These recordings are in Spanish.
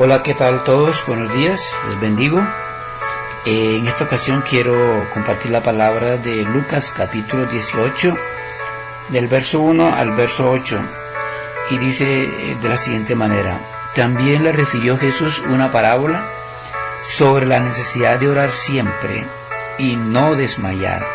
Hola, ¿qué tal todos? Buenos días, les bendigo. En esta ocasión quiero compartir la palabra de Lucas capítulo 18, del verso 1 al verso 8, y dice de la siguiente manera: también le refirió Jesús una parábola sobre la necesidad de orar siempre y no desmayar,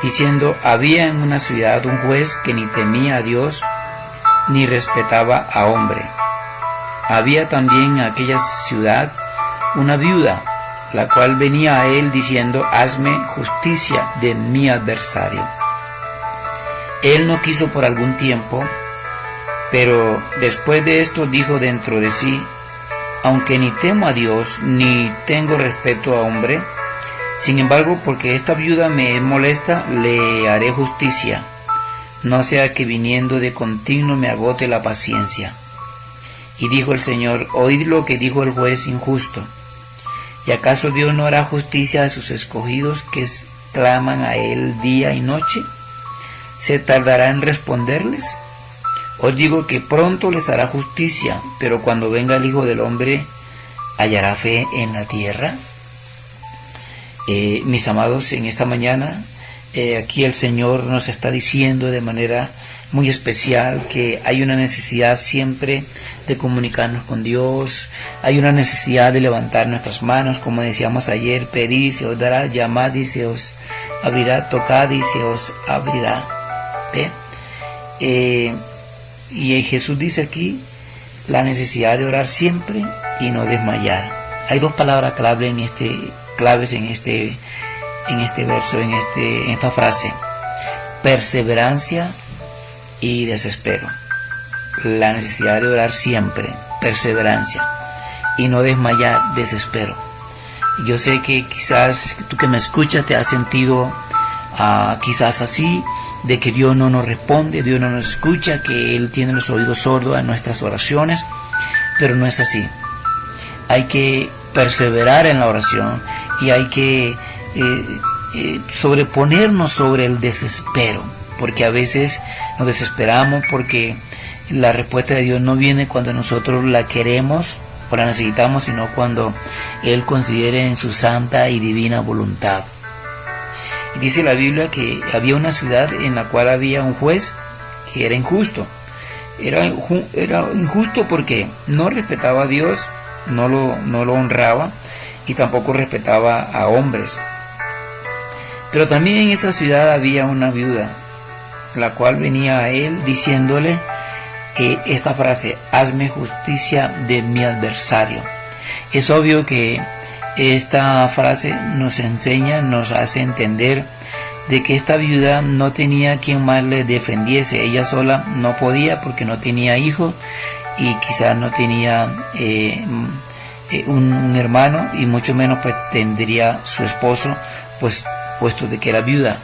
diciendo: había en una ciudad un juez que ni temía a Dios ni respetaba a hombre. Había también en aquella ciudad una viuda, la cual venía a él diciendo: hazme justicia de mi adversario. Él no quiso por algún tiempo, pero después de esto dijo dentro de sí: aunque ni temo a Dios ni tengo respeto a hombre, sin embargo, porque esta viuda me es molesta, le haré justicia, no sea que viniendo de continuo me agote la paciencia. Y dijo el Señor: oíd lo que dijo el juez injusto. ¿Y acaso Dios no hará justicia a sus escogidos que claman a Él día y noche? ¿Se tardará en responderles? Os digo que pronto les hará justicia, pero cuando venga el Hijo del Hombre, ¿hallará fe en la tierra? Mis amados, en esta mañana, aquí el Señor nos está diciendo de manera muy especial que hay una necesidad siempre de comunicarnos con Dios, hay una necesidad de levantar nuestras manos, como decíamos ayer: pedid y se os dará, llamad y se os abrirá, tocad y se os abrirá. Y Jesús dice aquí la necesidad de orar siempre y no desmayar. Hay dos palabras claves en este verso, en esta frase: perseverancia y desespero. La necesidad de orar siempre, perseverancia, y no desmayar, desespero. Yo sé que quizás tú que me escuchas te has sentido quizás así, de que Dios no nos responde, Dios no nos escucha, que Él tiene los oídos sordos a nuestras oraciones, pero no es así. Hay que perseverar en la oración y hay que sobreponernos sobre el desespero, porque a veces nos desesperamos porque la respuesta de Dios no viene cuando nosotros la queremos o la necesitamos, sino cuando Él considere en su santa y divina voluntad. Y dice la Biblia que había una ciudad en la cual había un juez que era injusto. Era injusto porque no respetaba a Dios, no lo honraba, y tampoco respetaba a hombres. Pero también en esa ciudad había una viuda, la cual venía a él diciéndole esta frase: hazme justicia de mi adversario. Es obvio que esta frase nos enseña, nos hace entender de que esta viuda no tenía quien más le defendiese. Ella sola no podía porque no tenía hijos y quizás no tenía un hermano, y mucho menos pues tendría su esposo, pues puesto de que era viuda.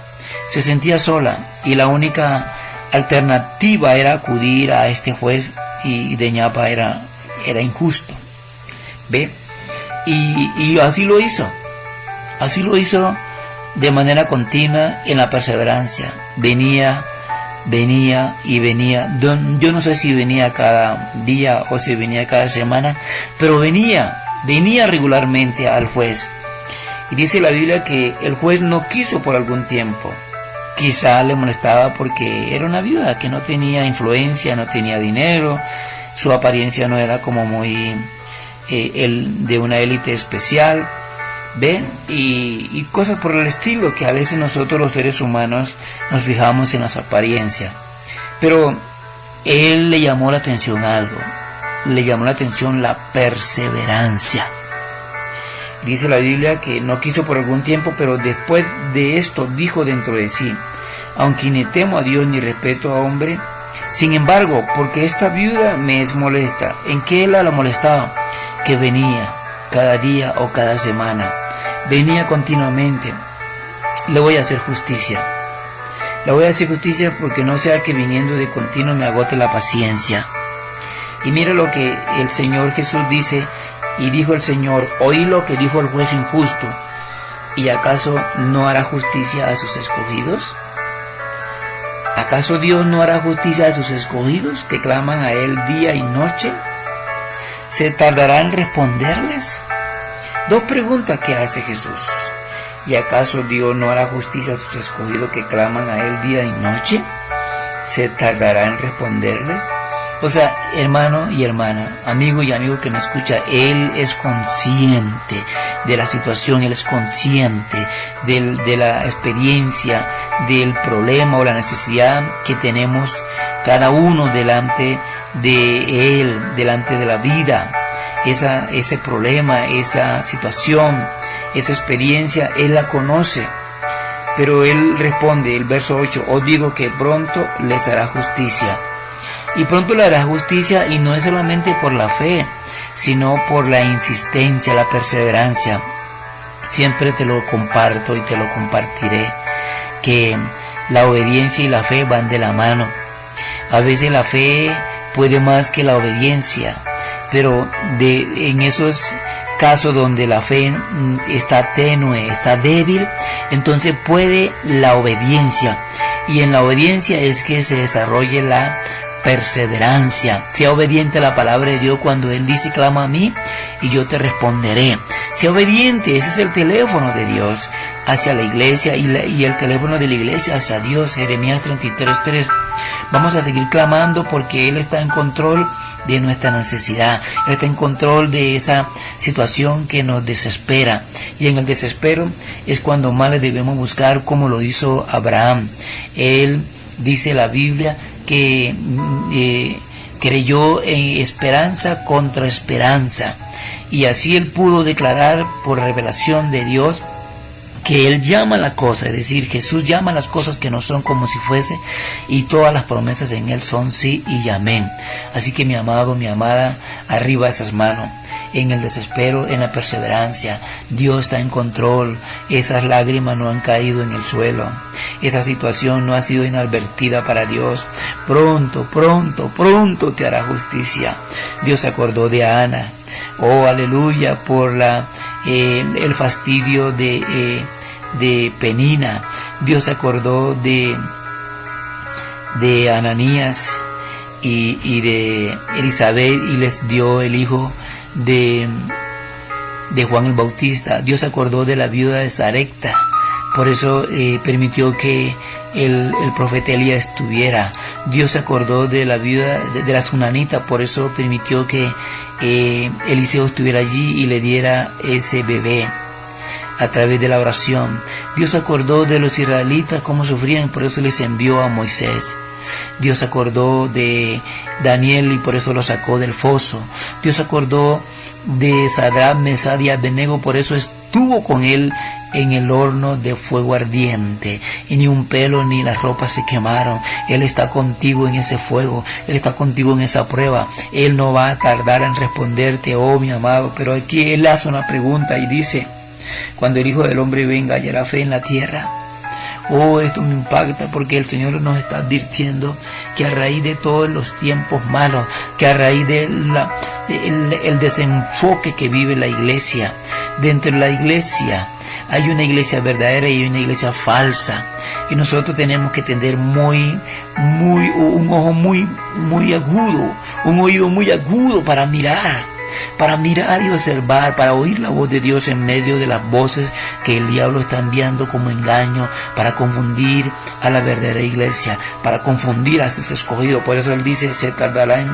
Se sentía sola y la única alternativa era acudir a este juez, y de ñapa era injusto. ¿Ve? Y así lo hizo de manera continua, en la perseverancia. Venía y venía. Yo no sé si venía cada día o si venía cada semana, pero venía regularmente al juez. Y dice la Biblia que el juez no quiso por algún tiempo. Quizá le molestaba porque era una viuda que no tenía influencia, no tenía dinero, su apariencia no era como muy de una élite especial, ¿ve? Y cosas por el estilo, que a veces nosotros los seres humanos nos fijamos en las apariencias. Pero él le llamó la atención algo, le llamó la atención la perseverancia. Dice la Biblia que no quiso por algún tiempo, pero después de esto dijo dentro de sí: aunque ni temo a Dios ni respeto a hombre, sin embargo, porque esta viuda me es molesta. ¿En qué la molestaba? Que venía cada día o cada semana, venía continuamente. Le voy a hacer justicia. Le voy a hacer justicia porque no sea que viniendo de continuo me agote la paciencia. Y mira lo que el Señor Jesús dice: y dijo el Señor: oí lo que dijo el juez injusto, ¿y acaso no hará justicia a sus escogidos? ¿Acaso Dios no hará justicia a sus escogidos que claman a Él día y noche? ¿Se tardará en responderles? Dos preguntas que hace Jesús. ¿Y acaso Dios no hará justicia a sus escogidos que claman a Él día y noche? ¿Se tardará en responderles? O sea, hermano y hermana, amigo y amigo que me escucha, Él es consciente de la situación, Él es consciente de la experiencia, del problema o la necesidad que tenemos cada uno delante de Él, delante de la vida. Ese problema, esa situación, esa experiencia, Él la conoce. Pero Él responde, el verso 8, os digo que pronto les hará justicia. Y pronto le hará justicia, y no es solamente por la fe, sino por la insistencia, la perseverancia. Siempre te lo comparto y te lo compartiré, que la obediencia y la fe van de la mano. A veces la fe puede más que la obediencia, pero en esos casos donde la fe está tenue, está débil, entonces puede la obediencia. Y en la obediencia es que se desarrolle la perseverancia. Sea obediente a la palabra de Dios cuando Él dice, clama a mí y yo te responderé. Sea obediente, ese es el teléfono de Dios hacia la iglesia y el teléfono de la iglesia hacia Dios. Jeremías 33:3. Vamos a seguir clamando porque Él está en control de nuestra necesidad. Él está en control de esa situación que nos desespera. Y en el desespero es cuando más le debemos buscar, como lo hizo Abraham. Él, dice la Biblia, que creyó en esperanza contra esperanza, y así él pudo declarar por revelación de Dios que Él llama la cosa, es decir, Jesús llama las cosas que no son como si fuese, y todas las promesas en Él son sí y amén. Así que mi amado, mi amada, arriba esas manos. En el desespero, en la perseverancia, Dios está en control. Esas lágrimas no han caído en el suelo. Esa situación no ha sido inadvertida para Dios. Pronto, pronto, pronto te hará justicia. Dios se acordó de Ana. Oh, aleluya, por el fastidio de Penina. Dios se acordó de Ananías y de Elizabeth, y les dio el hijo de Juan el Bautista. Dios se acordó de la viuda de Sarepta, por eso permitió que el profeta Elías estuviera. Dios se acordó de la viuda de la Sunanita, por eso permitió que Eliseo estuviera allí y le diera ese bebé a través de la oración. Dios se acordó de los israelitas, cómo sufrían, por eso les envió a Moisés. Dios se acordó de Daniel y por eso lo sacó del foso. Dios se acordó de Sadrach, Mesach y Abednego, por eso estuvo con él en el horno de fuego ardiente, y ni un pelo ni las ropas se quemaron. Él está contigo en ese fuego, Él está contigo en esa prueba. Él no va a tardar en responderte, oh mi amado. Pero aquí Él hace una pregunta y dice, cuando el Hijo del Hombre venga, ¿hallará fe en la tierra? Oh, esto me impacta porque el Señor nos está advirtiendo que a raíz de todos los tiempos malos, que a raíz de el desenfoque que vive la iglesia, dentro de la iglesia hay una iglesia verdadera y hay una iglesia falsa, y nosotros tenemos que tener un ojo muy agudo, un oído muy agudo para mirar y observar, para oír la voz de Dios en medio de las voces que el diablo está enviando como engaño para confundir a la verdadera iglesia, para confundir a sus escogidos. Por eso Él dice, se tardará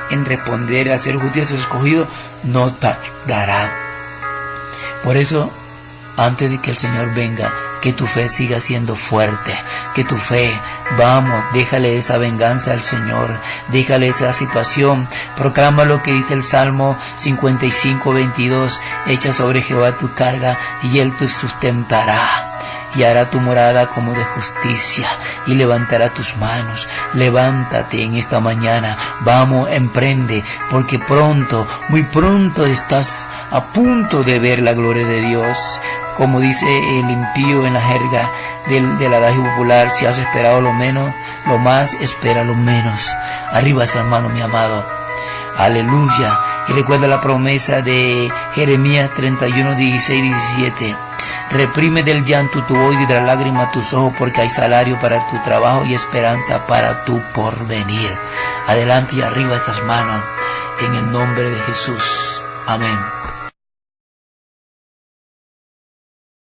en responder, a hacer justicia a sus escogidos, no tardará. Por eso, antes de que el Señor venga, que tu fe siga siendo fuerte, que tu fe, vamos, déjale esa venganza al Señor, déjale esa situación, proclama lo que dice el Salmo 55:22, echa sobre Jehová tu carga y Él te sustentará, y hará tu morada como de justicia, y levantará tus manos. Levántate en esta mañana, vamos, emprende, porque pronto, muy pronto estás a punto de ver la gloria de Dios. Como dice el impío en la jerga del adagio popular, si has esperado lo más, espera lo menos. Arriba esa mano, mi amado. Aleluya. Y recuerda la promesa de Jeremías 31:16-17. Reprime del llanto tu voz y de la lágrima tus ojos, porque hay salario para tu trabajo y esperanza para tu porvenir. Adelante y arriba esas manos. en el nombre de Jesús. Amén.